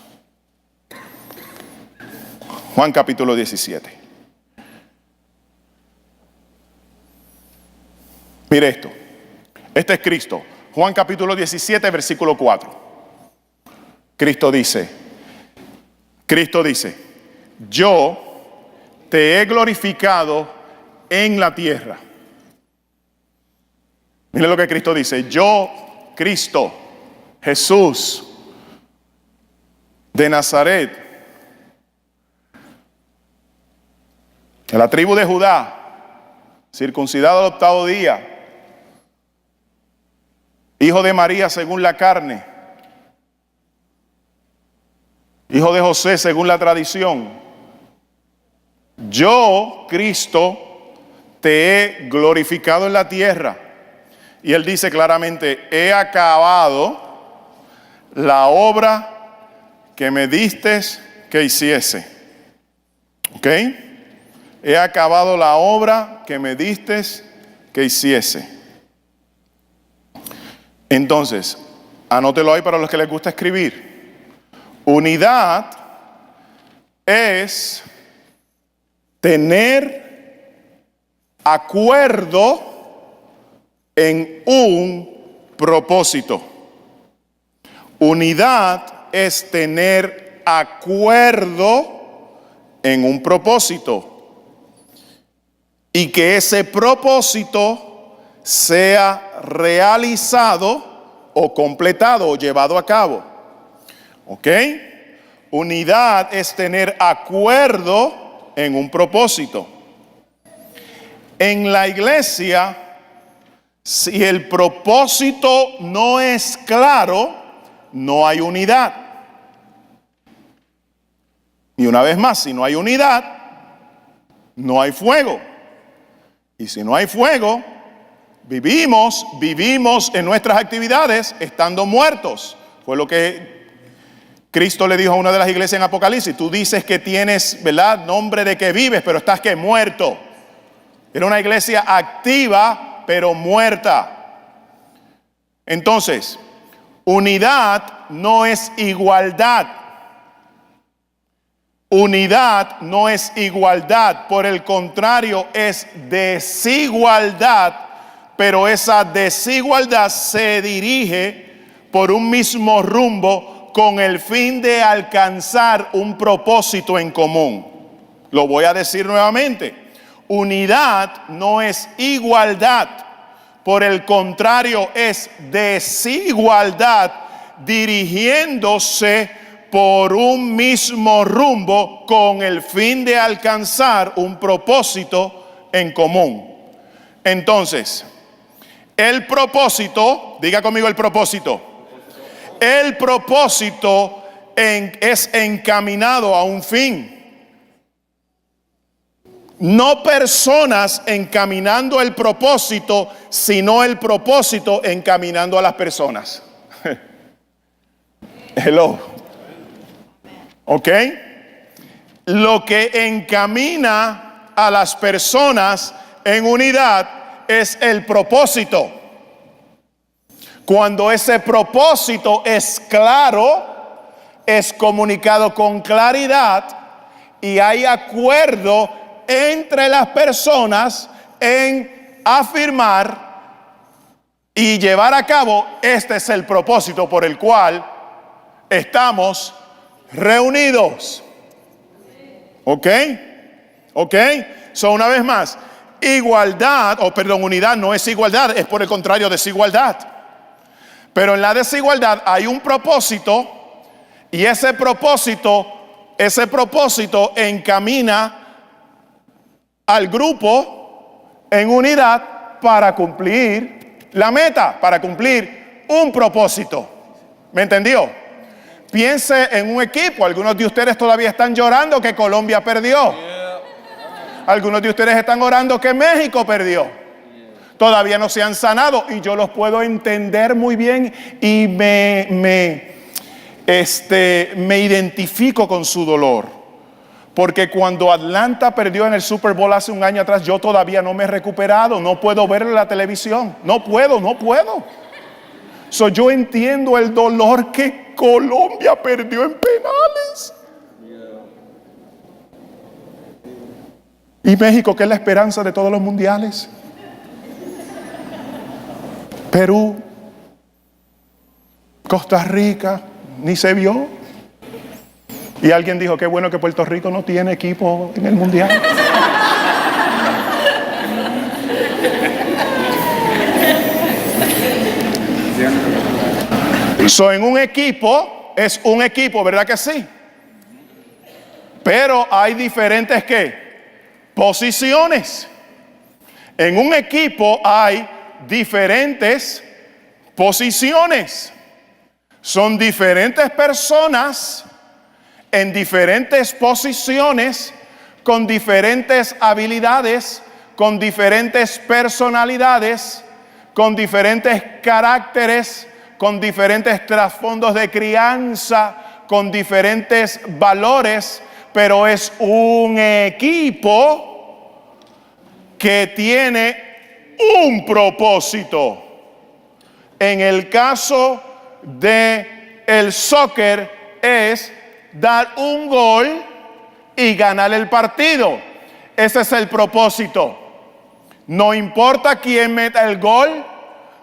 Juan capítulo 17. Mire esto. Este es Cristo. Juan capítulo 17, versículo 4. Cristo dice, yo te he glorificado en la tierra. Mire lo que Cristo dice. Yo, Cristo, Jesús de Nazaret, de la tribu de Judá, circuncidado al 8º día, hijo de María según la carne, hijo de José según la tradición. Yo, Cristo, te he glorificado en la tierra. Y Él dice claramente, he acabado la obra que me diste que hiciese. ¿Ok? He acabado la obra que me diste que hiciese. Entonces, anótelo ahí para los que les gusta escribir. Unidad es tener acuerdo en un propósito. Unidad es tener acuerdo en un propósito. Y que ese propósito sea realizado o completado o llevado a cabo. ¿Ok? Unidad es tener acuerdo en un propósito. En la iglesia, si el propósito no es claro, no hay unidad. Y una vez más, si no hay unidad, no hay fuego. Y si no hay fuego, vivimos en nuestras actividades estando muertos. Fue lo que Cristo le dijo a una de las iglesias en Apocalipsis. Tú dices que tienes, ¿verdad?, nombre de que vives, pero estás que muerto. Era una iglesia activa, pero muerta. Entonces, Unidad no es igualdad. Unidad no es igualdad, por el contrario es desigualdad, pero esa desigualdad se dirige por un mismo rumbo con el fin de alcanzar un propósito en común. Lo voy a decir nuevamente. Unidad no es igualdad, por el contrario es desigualdad dirigiéndose por un mismo rumbo con el fin de alcanzar un propósito en común. Entonces, el propósito, diga conmigo el propósito. El propósito es encaminado a un fin. No personas encaminando el propósito, sino el propósito encaminando a las personas. Hello. ¿Ok? Lo que encamina a las personas en unidad es el propósito. Cuando ese propósito es claro, es comunicado con claridad y hay acuerdo entre las personas en afirmar y llevar a cabo, este es el propósito por el cual estamos reunidos. ¿Ok? ¿Ok? So, una vez más, unidad no es igualdad, es por el contrario desigualdad. Pero en la desigualdad hay un propósito y ese propósito encamina al grupo en unidad para cumplir la meta, para cumplir un propósito. ¿Me entendió? Piense en un equipo. Algunos de ustedes todavía están llorando que Colombia perdió. Algunos de ustedes están orando que México perdió. Todavía no se han sanado y yo los puedo entender muy bien y me identifico con su dolor. Porque cuando Atlanta perdió en el Super Bowl hace un año atrás, yo todavía no me he recuperado. No puedo verlo en la televisión. No puedo. So, yo entiendo el dolor que Colombia perdió en penales. Y México, que es la esperanza de todos los mundiales. Perú, Costa Rica, ni se vio. Y alguien dijo, qué bueno que Puerto Rico no tiene equipo en el mundial. En un equipo, es un equipo, ¿verdad que sí? Pero hay diferentes, ¿qué? Posiciones. En un equipo hay diferentes posiciones. Son diferentes personas en diferentes posiciones, con diferentes habilidades, con diferentes personalidades, con diferentes caracteres, con diferentes trasfondos de crianza, con diferentes valores, pero es un equipo que tiene un propósito. En el caso de el soccer es dar un gol y ganar el partido. Ese es el propósito. No importa quién meta el gol,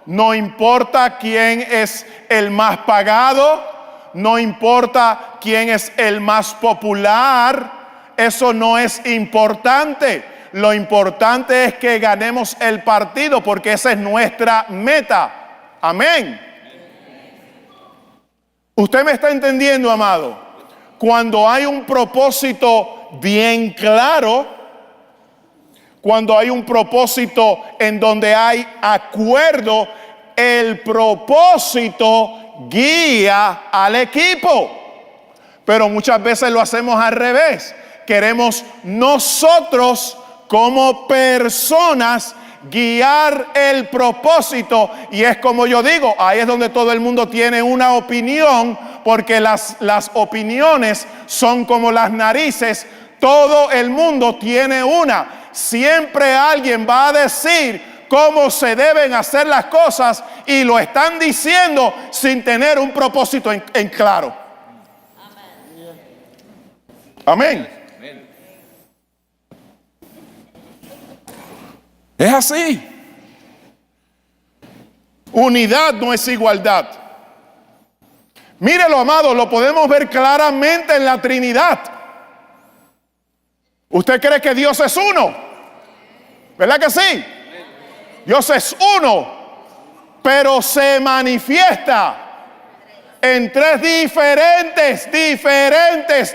no importa quién es el más pagado, no importa quién es el más popular, eso no es importante. Lo importante es que ganemos el partido porque esa es nuestra meta. Amén. ¿Usted me está entendiendo, amado? Cuando hay un propósito bien claro, cuando hay un propósito en donde hay acuerdo, el propósito guía al equipo. Pero muchas veces lo hacemos al revés. Queremos nosotros como personas guiar el propósito, y es como yo digo, ahí es donde todo el mundo tiene una opinión, porque las opiniones son como las narices, todo el mundo tiene una. Siempre alguien va a decir cómo se deben hacer las cosas y lo están diciendo sin tener un propósito en claro. Amén. Es así. Unidad no es igualdad. Mírelo, amado, lo podemos ver claramente en la Trinidad. ¿Usted cree que Dios es uno? ¿Verdad que sí? Dios es uno, pero se manifiesta en tres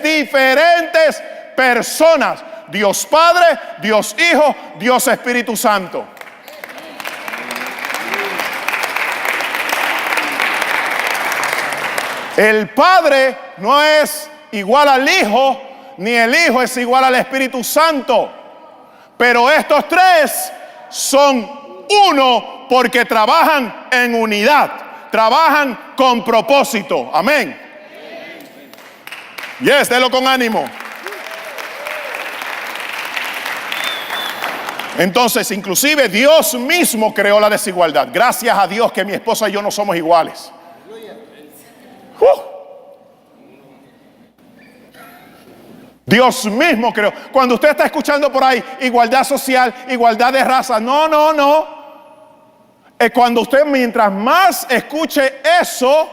diferentes personas. Dios Padre, Dios Hijo, Dios Espíritu Santo. El Padre no es igual al Hijo, ni el Hijo es igual al Espíritu Santo. Pero estos tres son uno porque trabajan en unidad, trabajan con propósito. Amén. Yes, délo con ánimo. Entonces, inclusive Dios mismo creó la desigualdad. Gracias a Dios que mi esposa y yo no somos iguales. Dios mismo creó. Cuando usted está escuchando por ahí igualdad social, igualdad de raza, no. Cuando usted, mientras más escuche eso,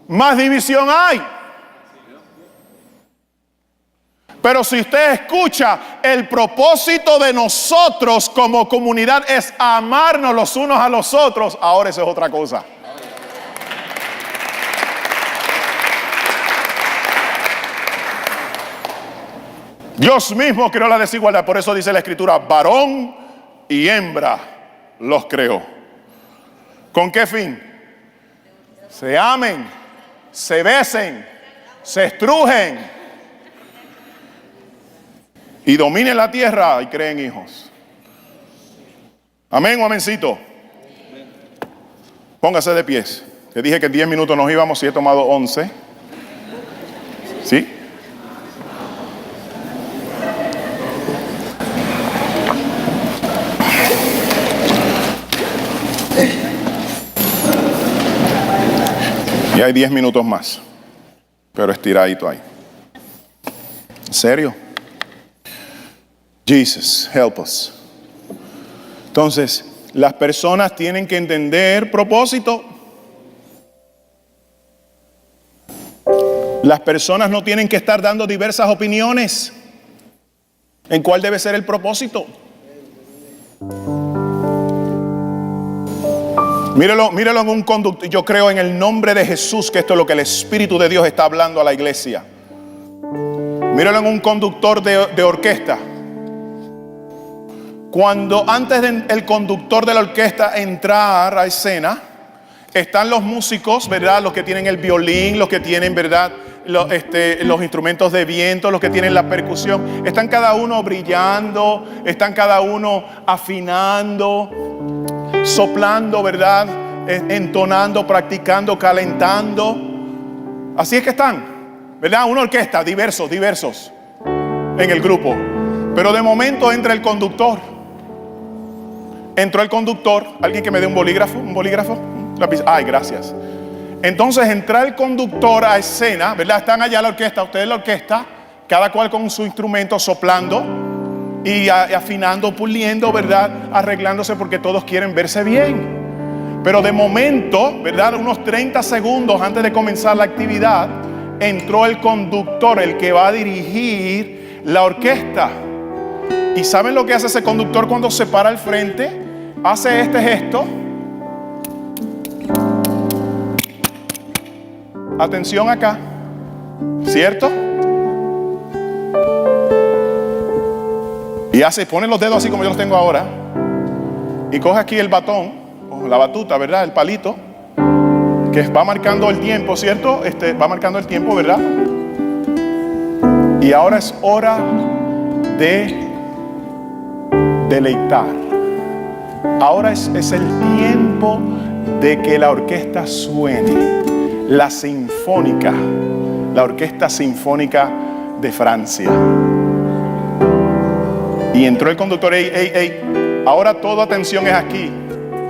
más división hay. Pero si usted escucha, el propósito de nosotros como comunidad es amarnos los unos a los otros, ahora eso es otra cosa. Dios mismo creó la desigualdad, por eso dice la Escritura, varón y hembra los creó. ¿Con qué fin? Se amen, se besen, se estrujen y dominen la tierra y creen hijos. Amén o amencito. Póngase de pies. Te dije que en 10 minutos nos íbamos y he tomado 11. ¿Sí? Y hay 10 minutos más, pero estiradito ahí. ¿En serio? Jesus, help us. Entonces, las personas tienen que entender propósito. Las personas no tienen que estar dando diversas opiniones en cuál debe ser el propósito. Mírelo en un conductor. Yo creo en el nombre de Jesús que esto es lo que el Espíritu de Dios está hablando a la iglesia. Mírelo en un conductor de orquesta. Cuando antes del conductor de la orquesta entrar a escena, están los músicos, ¿verdad? Los que tienen el violín, los que tienen, ¿verdad? Los instrumentos de viento, los que tienen la percusión. Están cada uno brillando, están cada uno afinando, soplando, ¿verdad? Entonando, practicando, calentando. Así es que están, ¿verdad? Una orquesta, diversos en el grupo. Pero de momento entra el conductor. Entró el conductor. ¿Alguien que me dé un bolígrafo? ¿Un bolígrafo? Lápiz. Ay, gracias. Entonces entra el conductor a escena, ¿verdad? Están allá la orquesta, ustedes la orquesta, cada cual con su instrumento soplando y afinando, puliendo, ¿verdad? Arreglándose porque todos quieren verse bien. Pero de momento, ¿verdad? Unos 30 segundos antes de comenzar la actividad, entró el conductor, el que va a dirigir la orquesta. ¿Y saben lo que hace ese conductor cuando se para al frente? Hace este gesto. Atención acá, ¿cierto? Y pone los dedos así como yo los tengo ahora. Y coge aquí el batón, o la batuta, ¿verdad? El palito, que va marcando el tiempo, ¿cierto? Va marcando el tiempo, ¿verdad? Y ahora es hora de deleitar. Ahora es el tiempo de que la orquesta suene. La sinfónica, la Orquesta Sinfónica de Francia. Y entró el conductor, Ahora toda atención es aquí,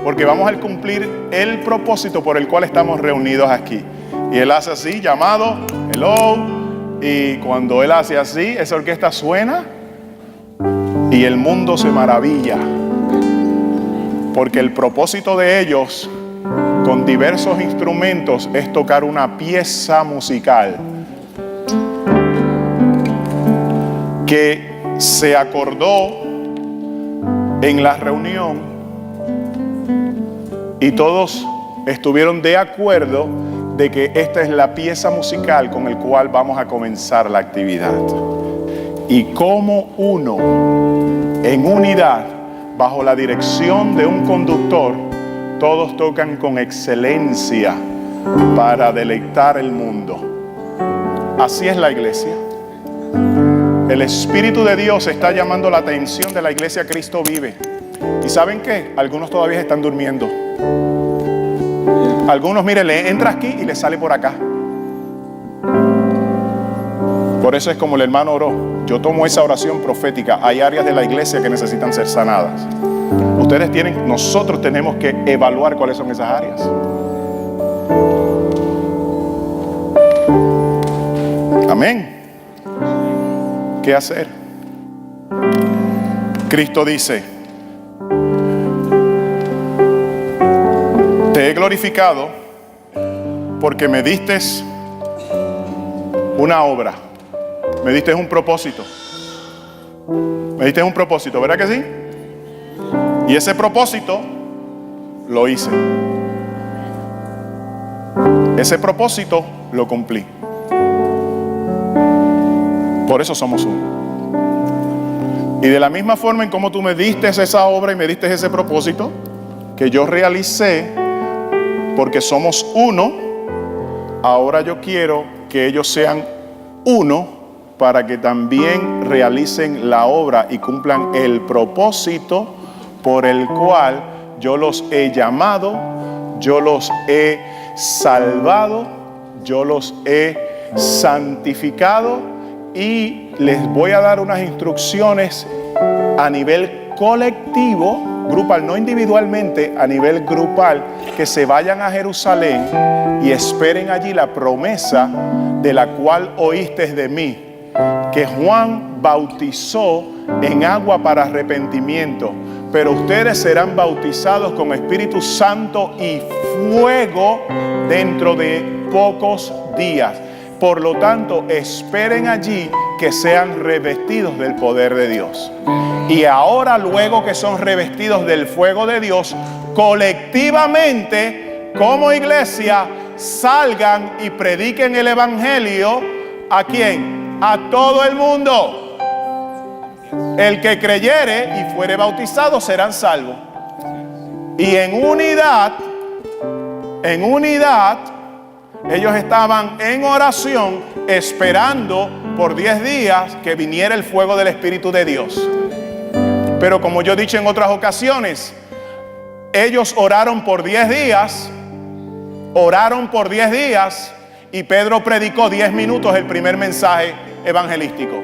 porque vamos a cumplir el propósito por el cual estamos reunidos aquí. Y él hace así, llamado, hello, y cuando él hace así, esa orquesta suena y el mundo se maravilla, porque el propósito de ellos con diversos instrumentos es tocar una pieza musical que se acordó en la reunión y todos estuvieron de acuerdo de que esta es la pieza musical con el cual vamos a comenzar la actividad. Y como uno, en unidad, bajo la dirección de un conductor, todos tocan con excelencia para deleitar el mundo. Así es la iglesia. El Espíritu de Dios está llamando la atención de la iglesia Cristo Vive. ¿Y saben qué? Algunos todavía están durmiendo. Algunos, mire, le entra aquí y le sale por acá. Por eso es como el hermano oró. Yo tomo esa oración profética. Hay áreas de la iglesia que necesitan ser sanadas. Nosotros tenemos que evaluar cuáles son esas áreas. Amén. ¿Qué hacer? Cristo dice: te he glorificado porque me diste una obra, me diste un propósito. Me diste un propósito, ¿verdad que sí? Y ese propósito lo hice. Ese propósito lo cumplí. Por eso somos uno. Y de la misma forma en como tú me diste esa obra y me diste ese propósito que yo realicé, porque somos uno, ahora yo quiero que ellos sean uno para que también realicen la obra y cumplan el propósito por el cual yo los he llamado, yo los he salvado, yo los he santificado. Y les voy a dar unas instrucciones a nivel colectivo, grupal, no individualmente, a nivel grupal, que se vayan a Jerusalén y esperen allí la promesa de la cual oíste de mí, que Juan bautizó en agua para arrepentimiento, pero ustedes serán bautizados con Espíritu Santo y fuego dentro de pocos días. Por lo tanto, esperen allí que sean revestidos del poder de Dios. Y ahora, luego que son revestidos del fuego de Dios, colectivamente, como iglesia, salgan y prediquen el evangelio. ¿A quién? A todo el mundo. El que creyere y fuere bautizado serán salvos. Y en unidad, ellos estaban en oración esperando por 10 días que viniera el fuego del Espíritu de Dios. Pero como yo he dicho en otras ocasiones, ellos oraron por 10 días, y Pedro predicó 10 minutos el primer mensaje evangelístico.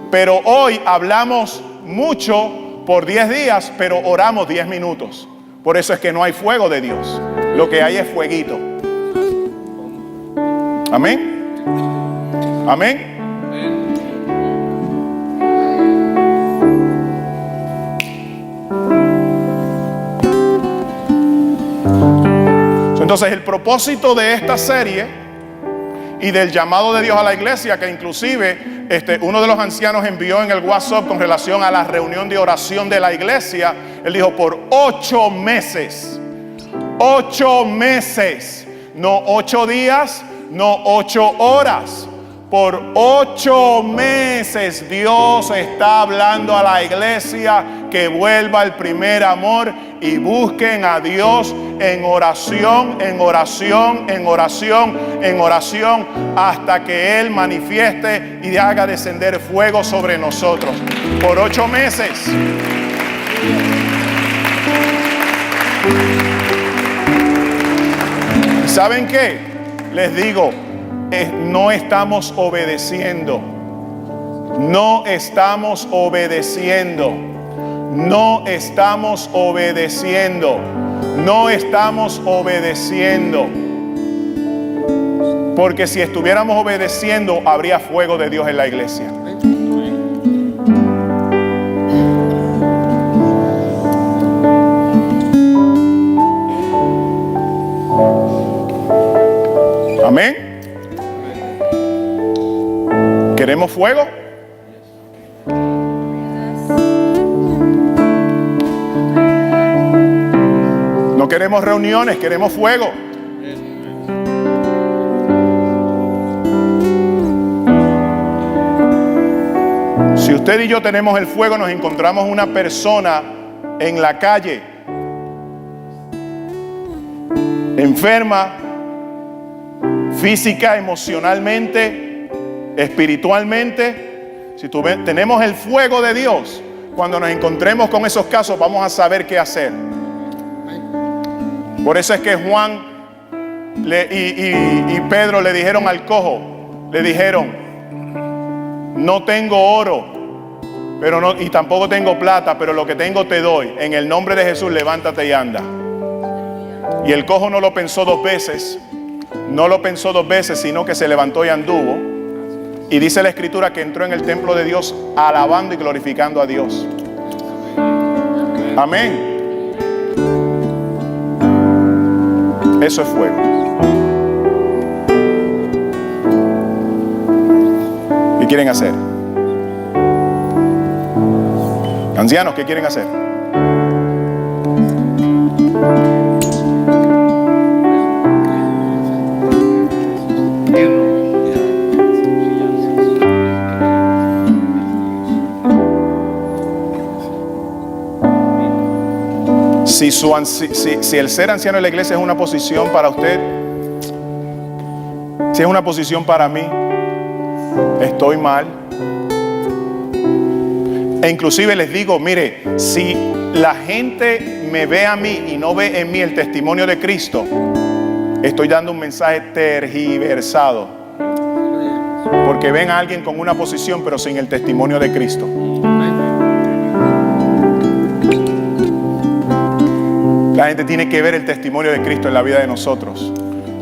Pero hoy hablamos mucho por 10 días, pero oramos 10 minutos. Por eso es que no hay fuego de Dios. Lo que hay es fueguito. Amén. Amén. Entonces, el propósito de esta serie y del llamado de Dios a la iglesia, que inclusive uno de los ancianos envió en el WhatsApp con relación a la reunión de oración de la iglesia, él dijo: por 8 meses, 8 meses, no 8 días, no 8 horas. Por 8 meses Dios está hablando a la iglesia que vuelva al primer amor y busquen a Dios en oración, en oración, en oración, en oración, hasta que Él manifieste y haga descender fuego sobre nosotros. Por 8 meses. ¿Saben qué? Les digo, no estamos obedeciendo. No estamos obedeciendo. No estamos obedeciendo. No estamos obedeciendo. Porque si estuviéramos obedeciendo, habría fuego de Dios en la iglesia. Amén. ¿Queremos fuego? No queremos reuniones, queremos fuego. Si usted y yo tenemos el fuego, nos encontramos una persona en la calle, enferma, física, emocionalmente, espiritualmente. Si tenemos el fuego de Dios, cuando nos encontremos con esos casos, vamos a saber qué hacer. Por eso es que Juan y Pedro le dijeron al cojo, le dijeron: no tengo oro, y tampoco tengo plata, pero lo que tengo te doy. En el nombre de Jesús, levántate y anda. Y el cojo no lo pensó dos veces, sino que se levantó y anduvo. Y dice la Escritura que entró en el templo de Dios alabando y glorificando a Dios. Amén. Eso es fuego. ¿Qué quieren hacer? Ancianos, ¿qué quieren hacer? Si el ser anciano en la iglesia es una posición para usted, si es una posición para mí, estoy mal. E inclusive les digo, mire, si la gente me ve a mí y no ve en mí el testimonio de Cristo, estoy dando un mensaje tergiversado, porque ven a alguien con una posición pero sin el testimonio de Cristo. La gente tiene que ver el testimonio de Cristo en la vida de nosotros.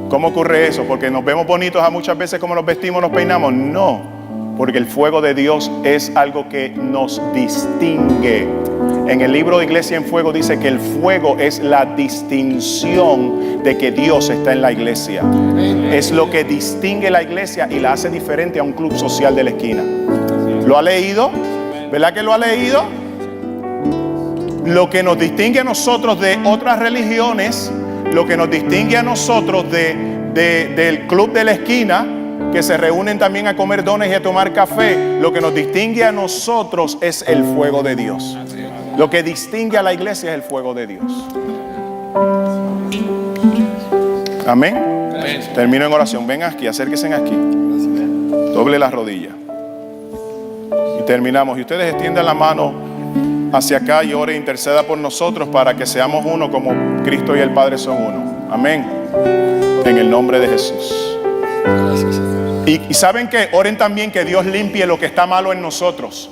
¿Cómo ocurre eso? ¿Porque nos vemos bonitos a muchas veces como nos vestimos, nos peinamos? No, porque el fuego de Dios es algo que nos distingue. En el libro de Iglesia en Fuego dice que el fuego es la distinción de que Dios está en la iglesia. Es lo que distingue la iglesia y la hace diferente a un club social de la esquina. ¿Lo ha leído? ¿Verdad que lo ha leído? Lo que nos distingue a nosotros de otras religiones, lo que nos distingue a nosotros del club de la esquina, que se reúnen también a comer dones y a tomar café, lo que nos distingue a nosotros es el fuego de Dios. Lo que distingue a la iglesia es el fuego de Dios. Amén. Termino en oración. Ven aquí, acérquense aquí. Doble las rodillas. Y terminamos. Y ustedes extiendan la mano hacia acá y ore e interceda por nosotros para que seamos uno como Cristo y el Padre son uno. Amén. En el nombre de Jesús. Y ¿saben qué? Oren también que Dios limpie lo que está malo en nosotros.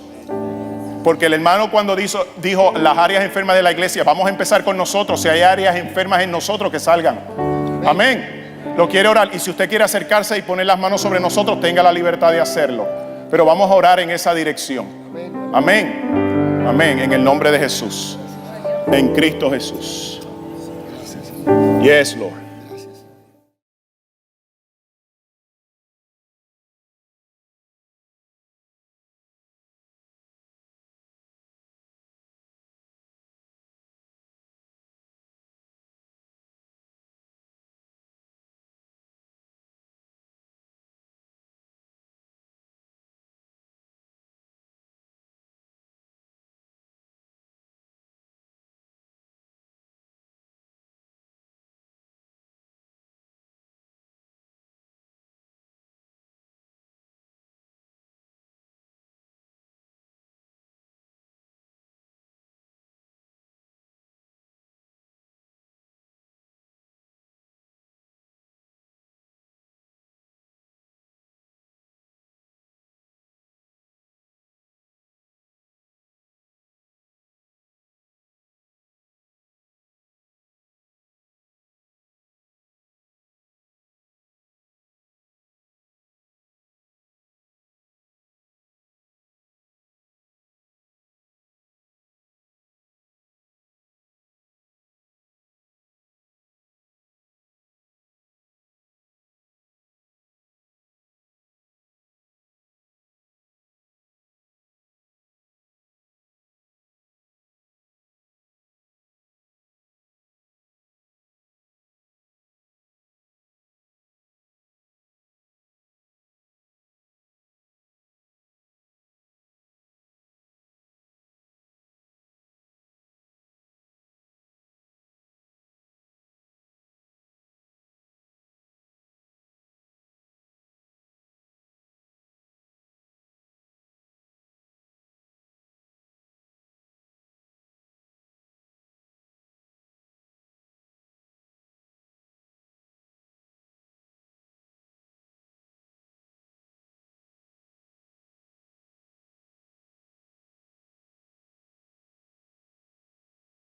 Porque el hermano cuando dijo las áreas enfermas de la iglesia, vamos a empezar con nosotros. Si hay áreas enfermas en nosotros, que salgan. Amén. Lo quiere orar. Y si usted quiere acercarse y poner las manos sobre nosotros, tenga la libertad de hacerlo. Pero vamos a orar en esa dirección. Amén. Amén, en el nombre de Jesús, en Cristo Jesús. Yes, Lord.